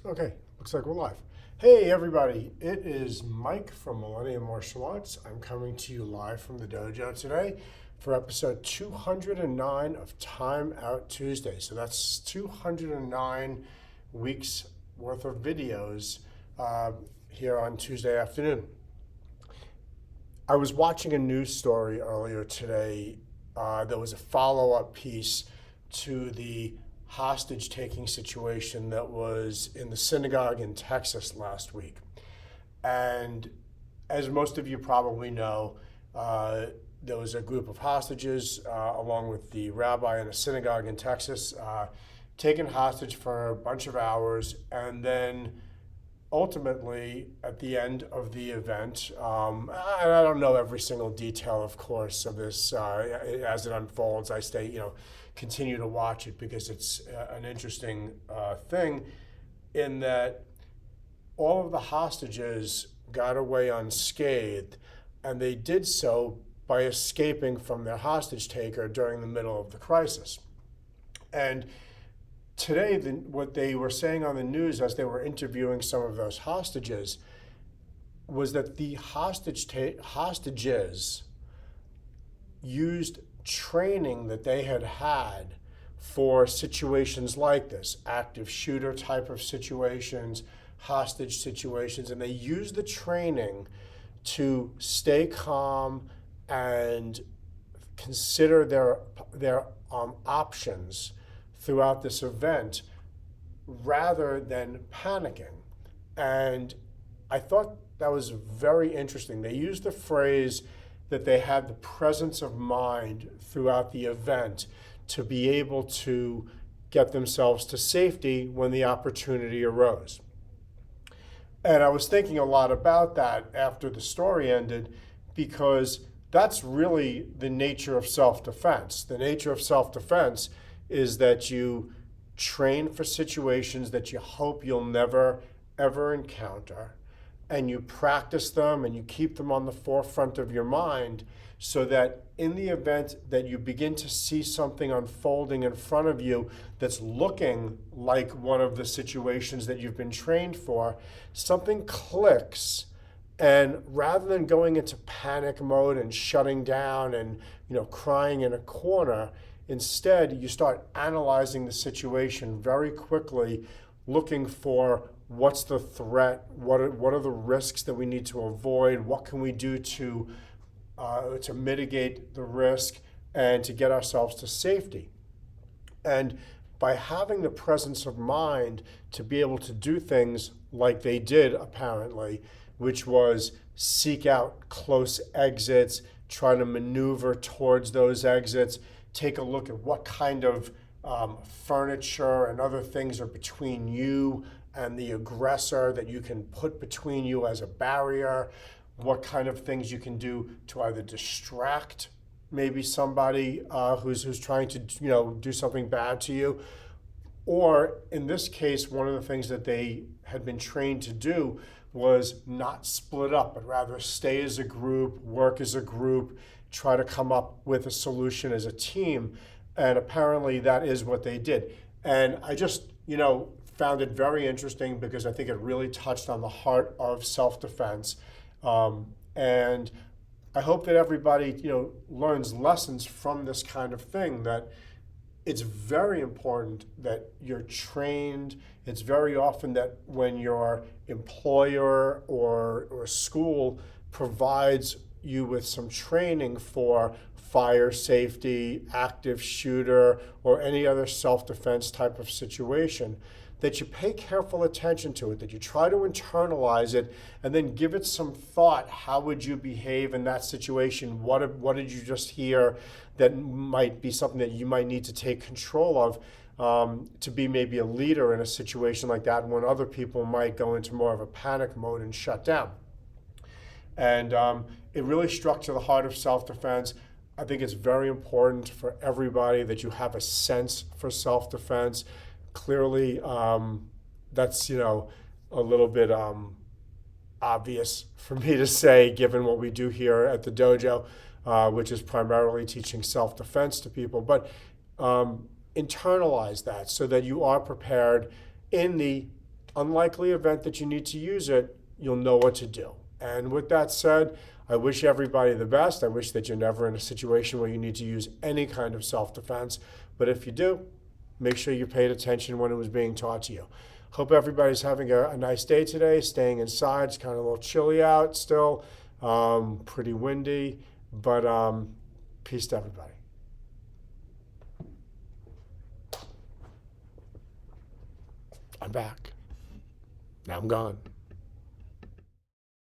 Okay, looks like we're live. Hey everybody, it is Mike from Millennium Martial Arts. I'm coming to you live from the dojo today for episode 209 of Time Out Tuesday. So that's 209 weeks worth of videos here on Tuesday afternoon. I was watching a news story earlier today. There was a follow-up piece to the hostage-taking situation that was in the synagogue in Texas last week. And as most of you probably know, there was a group of hostages along with the rabbi in a synagogue in Texas taken hostage for a bunch of hours, and then ultimately, at the end of the event, and I don't know every single detail, of course, of this as it unfolds. I continue to watch it because it's an interesting thing in that all of the hostages got away unscathed, and they did so by escaping from their hostage taker during the middle of the crisis. And today, what they were saying on the news as they were interviewing some of those hostages was that the hostages used training that they had for situations like this, active shooter type of situations, hostage situations, and they used the training to stay calm and consider their options throughout this event rather than panicking. And I thought that was very interesting. They used the phrase that they had the presence of mind throughout the event to be able to get themselves to safety when the opportunity arose. And I was thinking a lot about that after the story ended, because that's really the nature of self-defense. The nature of self-defense is that you train for situations that you hope you'll never, ever encounter, and you practice them and you keep them on the forefront of your mind so that in the event that you begin to see something unfolding in front of you that's looking like one of the situations that you've been trained for, something clicks. And rather than going into panic mode and shutting down and crying in a corner, instead you start analyzing the situation very quickly, looking for what's the threat, what are the risks that we need to avoid, what can we do to mitigate the risk and to get ourselves to safety. And by having the presence of mind to be able to do things like they did apparently, which was seek out close exits, try to maneuver towards those exits, take a look at what kind of furniture and other things are between you and the aggressor that you can put between you as a barrier, what kind of things you can do to either distract maybe somebody who's trying to do something bad to you, or in this case, one of the things that they had been trained to do was not split up, but rather stay as a group, work as a group, try to come up with a solution as a team. And apparently that is what they did. And I just, found it very interesting because I think it really touched on the heart of self-defense. And I hope that everybody, learns lessons from this kind of thing, that it's very important that you're trained. It's very often that when your employer or school provides you with some training for fire safety, active shooter, or any other self-defense type of situation, that you pay careful attention to it, that you try to internalize it, and then give it some thought. How would you behave in that situation? What did you just hear that might be something that you might need to take control of to be maybe a leader in a situation like that, when other people might go into more of a panic mode and shut down. And it really struck to the heart of self-defense. I think it's very important for everybody that you have a sense for self-defense. Clearly, that's a little bit obvious for me to say, given what we do here at the dojo, which is primarily teaching self-defense to people. But internalize that so that you are prepared in the unlikely event that you need to use it, you'll know what to do. And with that said, I wish everybody the best. I wish that you're never in a situation where you need to use any kind of self-defense. But if you do, make sure you paid attention when it was being taught to you. Hope everybody's having a nice day today, staying inside. It's kind of a little chilly out still, pretty windy, but peace to everybody. I'm back. Now I'm gone.